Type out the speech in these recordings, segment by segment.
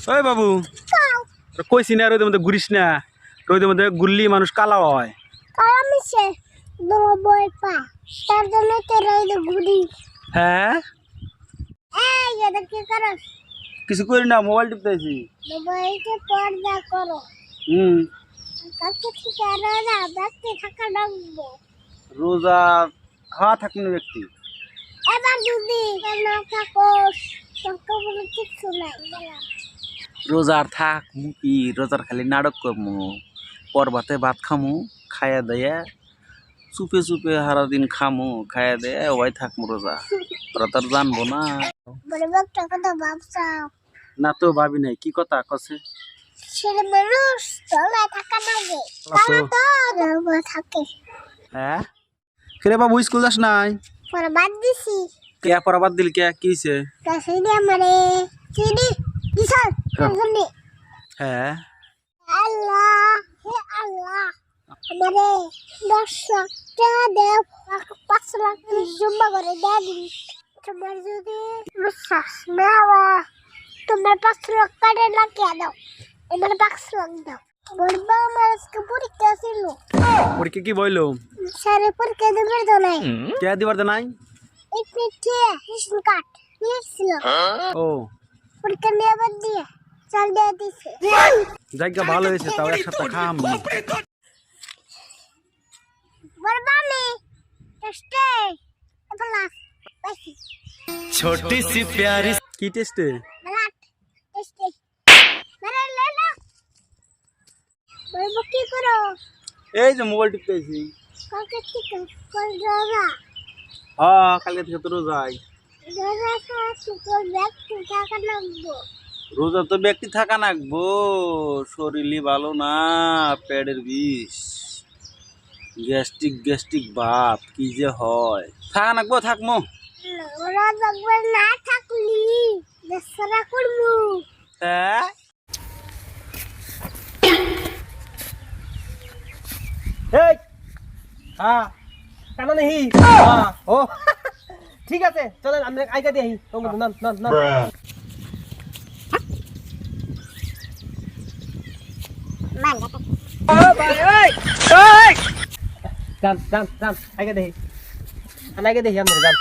ওই বাবু কইছি না রোদের মধ্যে ঘুরিস না, রোদের মধ্যে ঘুরলি মানুষ কালা হয়। কালা মিশে বই পা তার জন্য তো রোদে ঘুরি। হ্যাঁ এই এটা কি করো? কিছু করি না, মোবাইল টিপতেছি। মোবাইলতে পর্দা করো। কালকে থেকে রোজা ব্যক্তি থাকা লাগবো। রোজা খাওয়া থাকবেন ব্যক্তি। এবার যদি না থাকোস তোকে বলে কিছু নাই। রোজার থাক মুকি, রোজার খালি নাটক করমু, পরবাতে ভাত খামু, খাইয়া দেয়া চুপে চুপে সারা দিন খামু, খাইয়া দেয়া ওই থাকমু রোজা। তোরা তো আর জানবো না। বড় একটা কথা ভাবছাও না তো ভাবি নাই, কি কথা কছে? ছেলে মানুষ চলে থাকা লাগে, তারা তো রোজা থাকে। হ্যাঁ কিরে বাবু স্কুল যাস নাই? পরে বাদ দিছি। কে পড়া বাদ দিল কে? কি হইছে? কাছে আমারে চিনি বিশাল জন্য। হ্যাঁ আল্লাহ হে আল্লাহ আমারে 10 লাখ টাকা দেও, 5 লাখ জমা করে দেবি। তোমার যদি বিশ্বাস না হয় তোমার 5 লাখ টাকা লাগিয়ে দাও, আমার 5 লাখ দাও। বলবো আমার আজকে পরীক্ষা ছিল। পরীক্ষা কি বইলো? স্যারে পরীক্ষা দেবে তো নাই। কে দিবার তো নাই? এই পিঠে রেশন কার্ড নিয়েছিল, ও পরীক্ষা নিয়ে বাদ দিয়ে চাল দিয়ে দিছে। জায়গা ভালো হয়েছে, তাও এক সপ্তাহ খাম। বরবানি টেস্টে প্লাস পাইছি। छोटी सी प्यारी की टेस्ट ব্লাড টেস্টে মেরে লে না। বলবো কি করো? এই যে মোবাইল টিপতেছি। কালকে থেকে কল রোজা। হ্যাঁ কালকে থেকে তো রোজাই। রোজা খাওয়া সুন্দর ব্যক্তি থাকা লাগবো। রোজা তো ব্যক্তি থাকা নাকবো, শরীরই ভালো না, পেটের বিষ, গ্যাস্ট্রিক গ্যাস্ট্রিক ভাব কি যে হয়। থাকা নাকবো, থাকমো। রোজা না থাকলি দেশরা করবো। হ্যাঁ এই হ্যাঁ কেন নেই হ্যাঁ ও ঠিক আছে চলেন আমরা আইকা দিয়ে নাম নাম নাম যান যান যান আইকা দেখি আইকা দেখি আমরা যান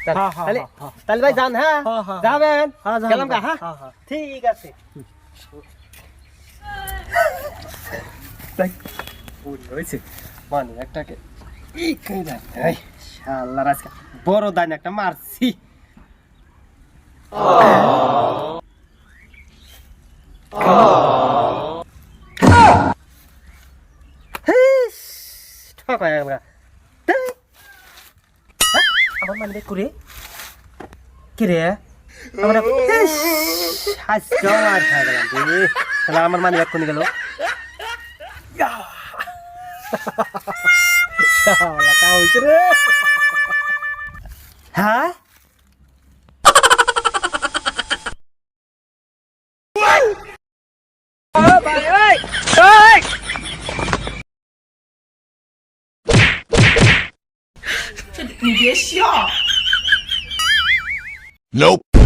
তাহলে তাহলে ভাই যান হ্যাঁ যাবেন গেলাম গা হ্যাঁ ঠিক আছে হয়েছে মানে একটাকে শালা আজকে বড় দান একটা মারছি আমার মানে করে কি রে আমার মানে এক কোনে গেল হ্যাঁ Nope.